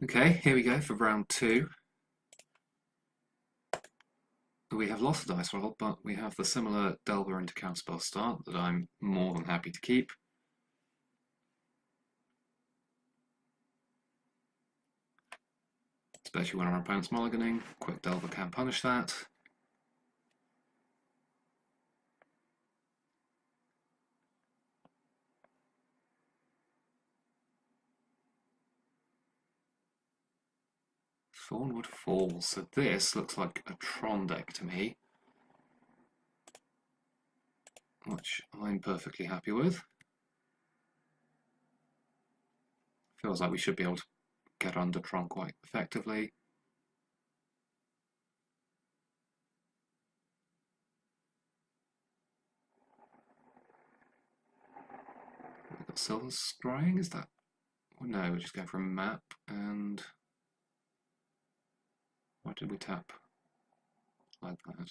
Okay, here we go for round two. We have lost the dice roll, but we have the similar Delver into counterspell start that I'm more than happy to keep. Especially when our opponent's mulliganing. Quick Delver can punish that. Thornwood Falls. So this looks like a Tron deck to me, which I'm perfectly happy with. Feels like we should be able to get under Tron quite effectively. We've got Silver Scrying, is that? Oh, no, we're just going for a map, and why did we tap like that?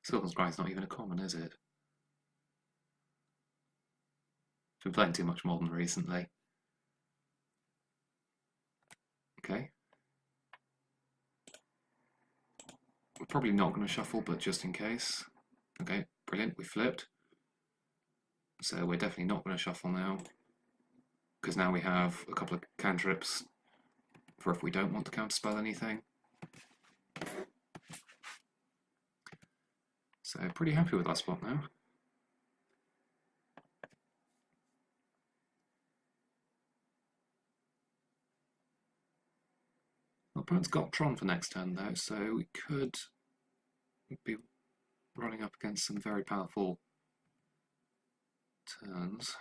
Silver Scrying's not even a common, is it? Been playing too much Modern recently. Okay. We're probably not going to shuffle, but just in case. Okay, brilliant, we flipped. So we're definitely not going to shuffle now, because now we have a couple of cantrips for if we don't want to counterspell anything. So pretty happy with that spot now. Our opponent's got Tron for next turn though, so we could be running up against some very powerful turns.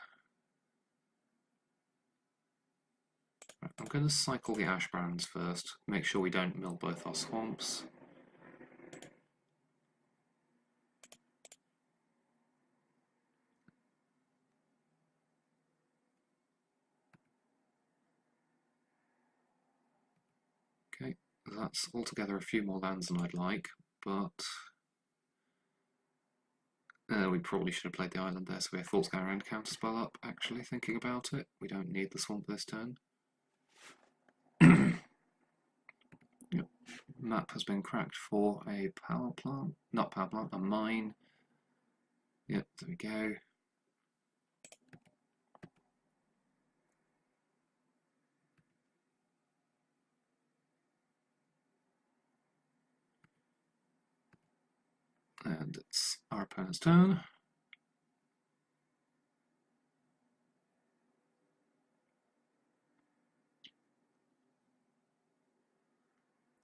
Right, I'm going to cycle the Ash Brands first, make sure we don't mill both our swamps. Okay, that's altogether a few more lands than I'd like, but we probably should have played the island there, so we have False Scour and Counterspell up, actually, thinking about it. We don't need the swamp this turn. Yep. Map has been cracked for a power plant. Not power plant, a mine. Yep, there we go. And it's our opponent's turn.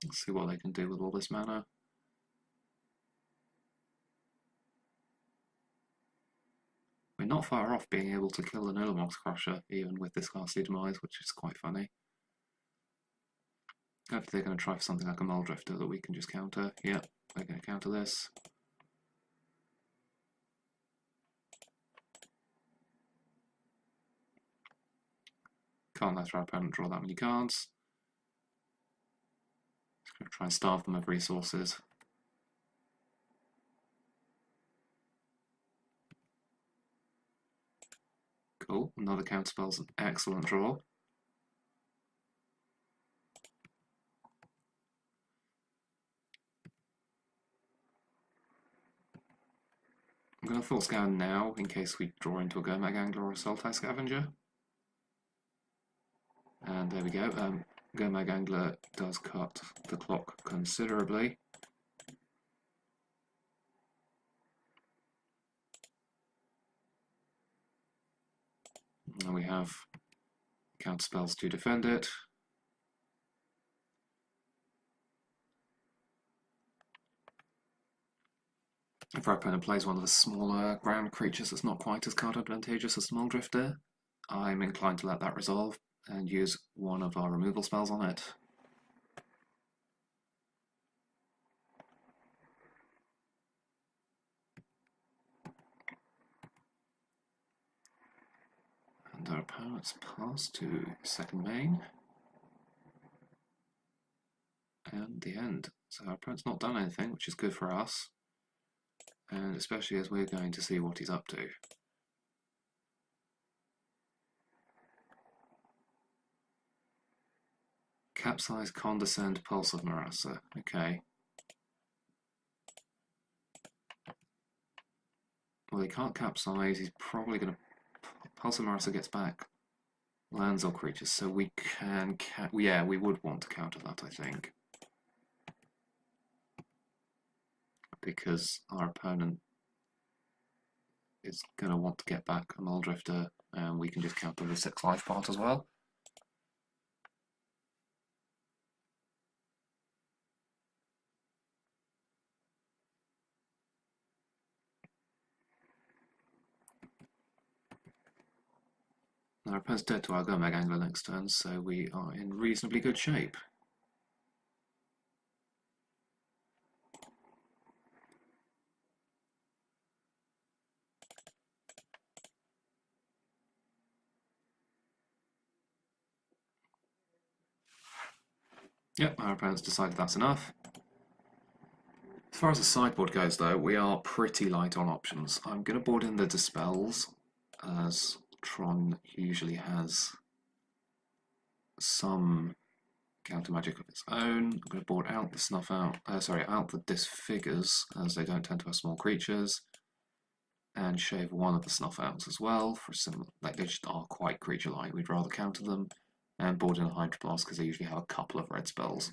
Let's see what they can do with all this mana. We're not far off being able to kill the Nullimox Crusher, even with this ghastly demise, which is quite funny. Hopefully they're going to try for something like a Muldrifter that we can just counter. Yep, they're going to counter this. Can't let our opponent draw that many cards. Just going to try and starve them of resources. Cool, another counterspell's an excellent draw. I'm going to Force Scour now in case we draw into a Gomag Angler or a Sultai Scavenger. And there we go. Gomag Angler does cut the clock considerably. And we have counterspells to defend it. If our opponent plays one of the smaller ground creatures that's not quite as card advantageous as Muldrifter, I'm inclined to let that resolve and use one of our removal spells on it. And our opponent's pass to second main. And the end. So our opponent's not done anything, which is good for us. And especially as we're going to see what he's up to. Capsize, Condescend, Pulse of Marassa. Okay. Well, he can't capsize. He's probably going to... Pulse of Marassa gets back lands or creatures, so we can... yeah, we would want to counter that, I think. Because our opponent is going to want to get back a Muldrifter, and we can just counter the 6 life part as well. Our opponent's dead to our Gomag Angler next turn, so we are in reasonably good shape. Yep, our opponent's decided that's enough. As far as the sideboard goes, though, we are pretty light on options. I'm going to board in the Dispels, as Tron usually has some counter magic of its own. I'm going to board out the out the Disfigures, as they don't tend to have small creatures, and shave one of the Snuff Outs as well, for some, like they just are quite creature-like. We'd rather counter them, and board in a Hydroblast because they usually have a couple of red spells.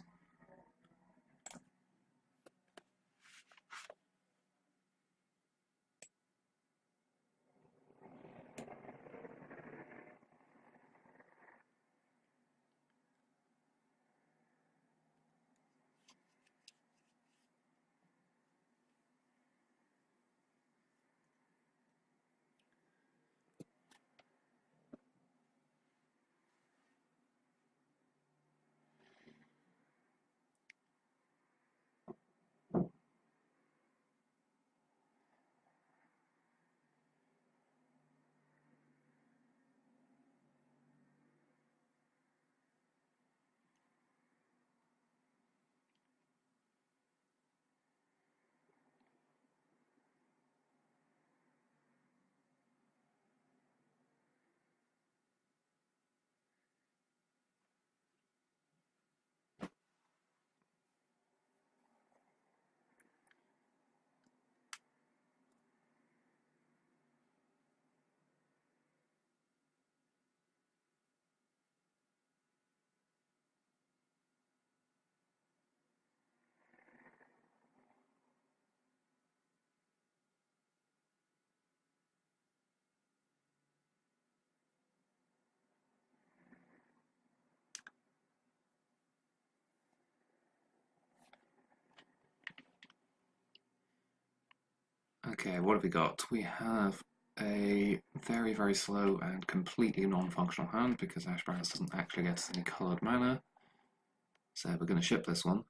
Okay, what have we got? We have a very, very slow and completely non-functional hand because Ash Barrens doesn't actually get us any coloured mana. So we're going to ship this one.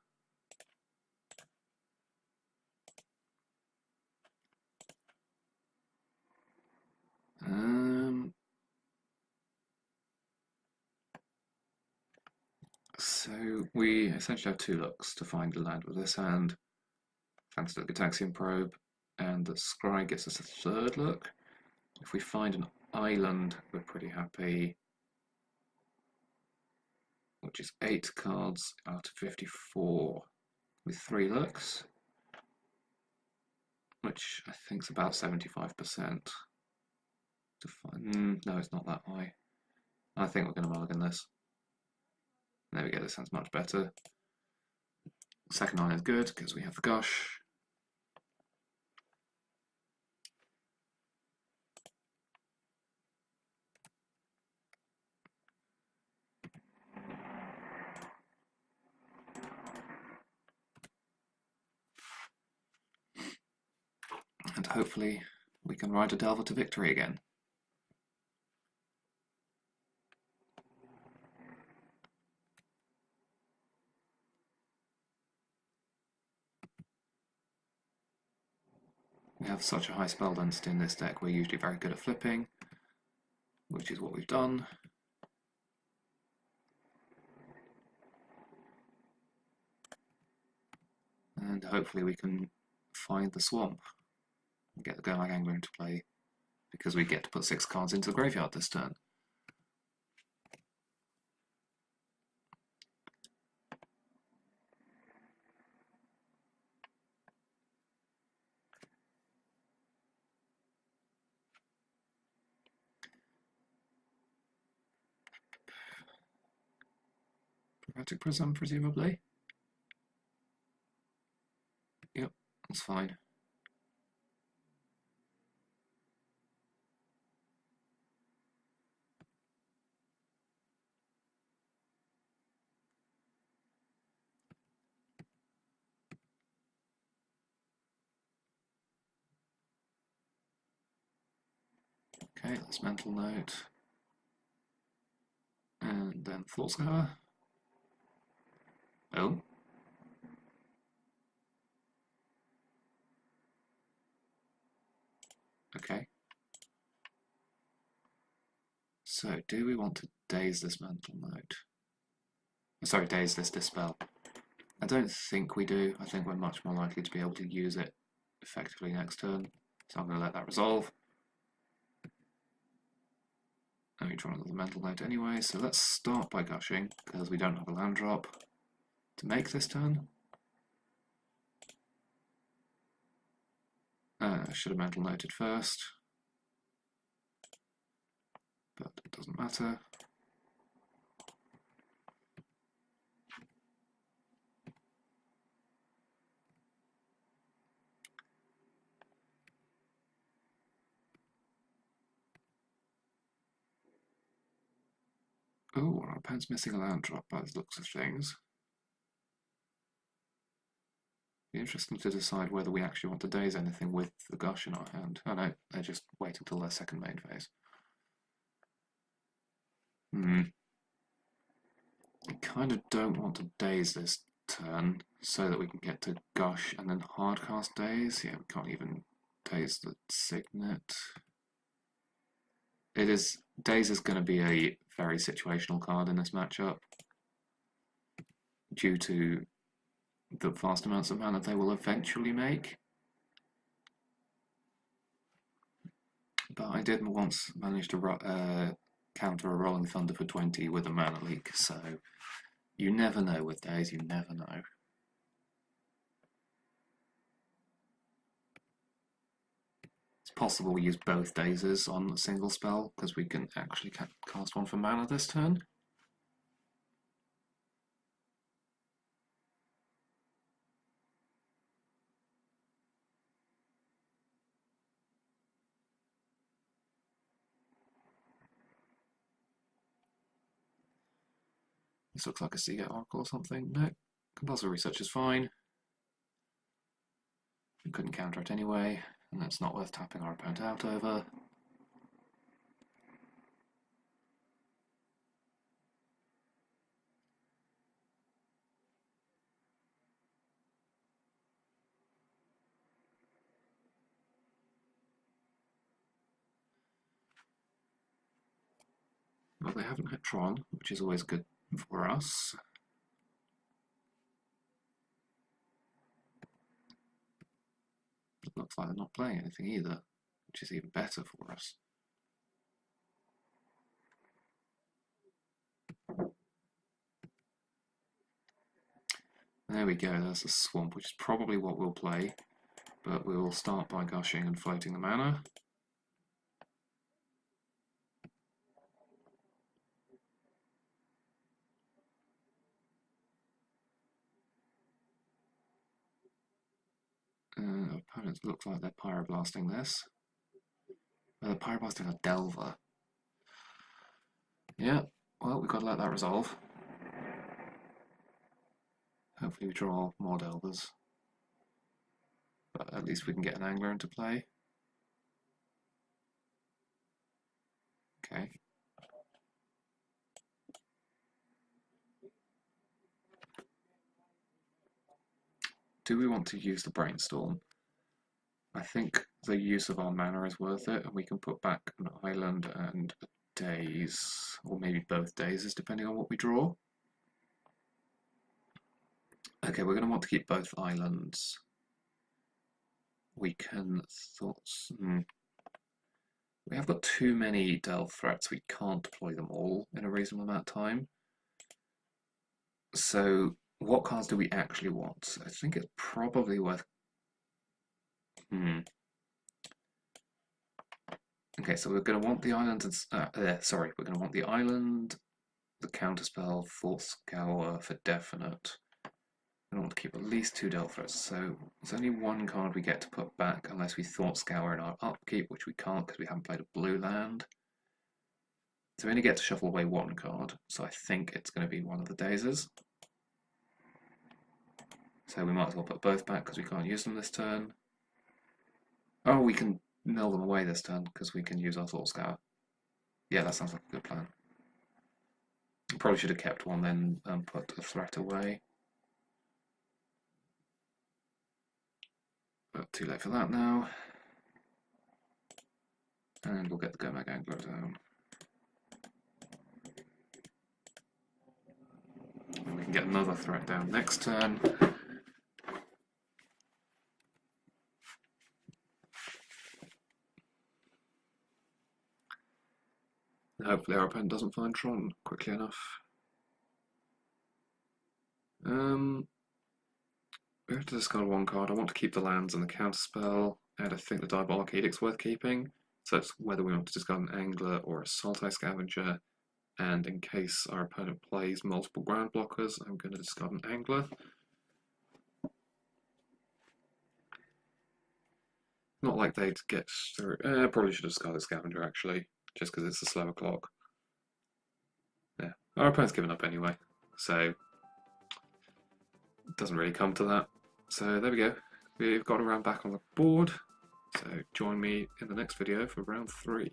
So we essentially have 2 looks to find the land with this hand. Fantastic Gataxian Probe, and the Scry gets us a 3rd look. If we find an island, we're pretty happy, which is 8 cards out of 54 with 3 looks, which I think is about 75%. To find, no, it's not that high. I think we're going to mulligan this. There we go, this sounds much better. Second line is good because we have the Gush. And hopefully we can ride a Delver to victory again. We have such a high spell density in this deck, we're usually very good at flipping, which is what we've done. And hopefully we can find the swamp and get the Gomag Angler into play, because we get to put 6 cards into the graveyard this turn. Chromatic Prism, presumably. Yep, that's fine. Okay, that's Mental Note. And then Thought Scour. Oh. Okay. So, do we want to daze this Mental Note? Sorry, daze this Dispel. I don't think we do. I think we're much more likely to be able to use it effectively next turn. So I'm going to let that resolve. And we draw another Mental Note anyway, so let's start by gushing, because we don't have a land drop to make this turn. I should have Mental Noted first, but it doesn't matter. Oh, our opponent's missing a land drop by the looks of things. Be interesting to decide whether we actually want to daze anything with the gush in our hand. Oh no, they just wait until their second main phase. I kind of don't want to daze this turn so that we can get to gush and then hardcast daze. Yeah, we can't even daze the Signet. Daze is going to be a very situational card in this matchup due to the vast amounts of mana they will eventually make. But I did once manage to counter a Rolling Thunder for 20 with a mana leak, so you never know with Daze, you never know. It's possible we use both Dazes on a single spell, because we can actually cast one for mana this turn. This looks like a Seagate Oracle or something. No, Compulsory Research is fine. We couldn't counter it anyway, and that's not worth tapping our opponent out over. Well, they haven't hit Tron, which is always good for us. It looks like they're not playing anything either, which is even better for us. There we go, there's a Swamp, which is probably what we'll play, but we will start by gushing and floating the mana. Opponents look like they're pyroblasting this. They're pyroblasting a Delver. Yeah, well, we've got to let that resolve. Hopefully we draw more Delvers. But at least we can get an Angler into play. Okay. Do we want to use the Brainstorm? I think the use of our mana is worth it, and we can put back an island and a daze, or maybe both dazes, depending on what we draw. Okay, we're going to want to keep both islands. We can we have got too many delve threats, we can't deploy them all in a reasonable amount of time. So what cards do we actually want? I think it's probably worth... Okay, so we're going to want the island and... we're going to want the island the counterspell, Thought Scour for definite. I want to keep at least 2 Delvers, so there's only 1 card we get to put back unless we Thought Scour in our upkeep, which we can't because we haven't played a blue land. So we only get to shuffle away 1 card, so I think it's going to be one of the Dazes. So we might as well put both back because we can't use them this turn. Oh, we can mill them away this turn because we can use our Thought Scour. Yeah, that sounds like a good plan. Probably should have kept one then and put a threat away. But too late for that now. And we'll get the Gomag Angler down. And we can get another threat down next turn. And hopefully our opponent doesn't find Tron quickly enough. We have to discard 1 card. I want to keep the lands and the counterspell, and I think the Diabolic Edict's worth keeping. So it's whether we want to discard an Angler or a Sultai Scavenger, and in case our opponent plays multiple ground blockers, I'm going to discard an Angler. Not like they'd get through. Probably should have discarded Scavenger actually, just because it's a slower clock. Yeah, our opponent's given up anyway, so it doesn't really come to that. So there we go. We've got a round back on the board. So join me in the next video for round 3.